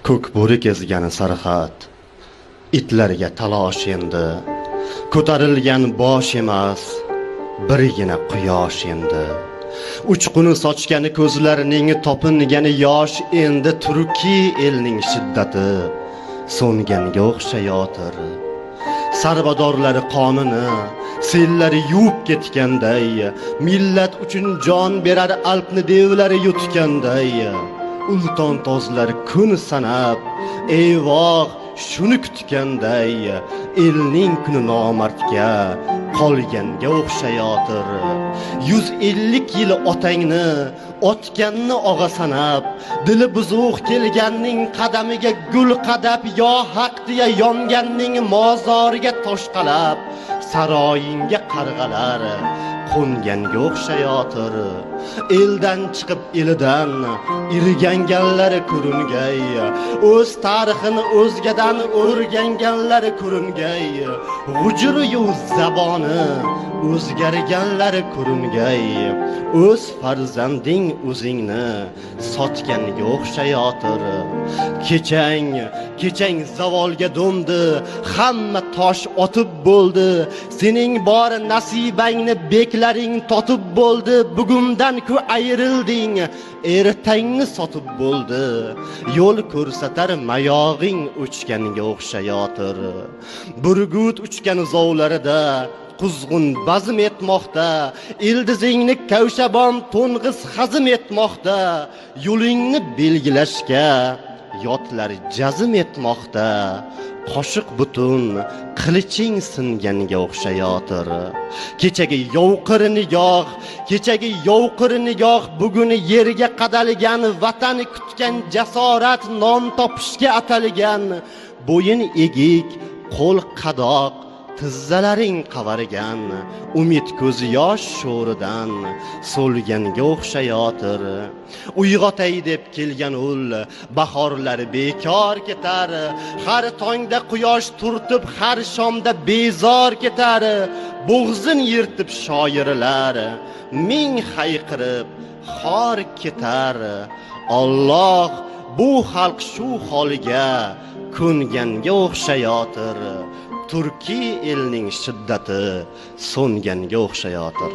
Ko'k bo'ri kezgani sarxat, itlarga talosh endi. Ko'tarilgan bosh emas, birgina quyosh endi. Uchquni sochgani ko'zlarining topingani yosh endi. Turkiy elning shiddati so'nganga o'xshayotir. Sarbadorlari qonini sellari yuvib ketganday, millat uchun jon berar alpni devlari yutganday, ulton tozlar kun sanab eyvoh shuni kutganday, elning kuni nomardga qolganga o'xshayotir. 150 yil otangni otganni og'a sanab, dili buzuq kelganning qadamiga gul qadab, yo haq deya yonganning mozoriga tosh qalab, saroyingga qarg'alar qo'nganga o'xshayotir. Eldan chiqib elidan irganganlari ko'ringay, o'z tarixini o'zgadan o'rganganlari ko'ringay, g'ujur-yu zaboni o'zgarganlari ko'ringay, o'z farzanding o'zingni sotganga o'xshayotir. Kechang zavolga do'mdi, hamma tosh otib bo'ldi, sening bor nasibangni beklaring totib bo'ldi. Bugundan ku ayrilding, ertangni sotib bo'ldi, yo'l ko'rsatar mayog'ing o'chganga o'xshayotir. Burgut uchgan zovlarida quzg'un bazm etmoqda, ildizingni kavshabon to'ng'iz hazm etmoqda, yo'lingni belgilashga yotlar jazm etmoqda. Qoshiq butun qiliching singanga o'xshayotir. Kechagi yovqir nigoh bugun yerga qadalgan, vatan kutgan jasorat non topishga atalgan. Bo'yin egik, qo'l qadoq, tizzalaring qavargan, umid ko'zi yosh sho'ridan so'lganga o'xshayotir. Uyg'otay deb kelgan ul bahorlar bekor ketar, har tongda quyosh turtib, har shomda bezor ketar. Bo'g'zin yirtib shoirlar ming hayqirib xor ketar. Alloh bu xalq shu holiga ko'nganga''Turkiy elning shiddati so'nganga o'xshayotir.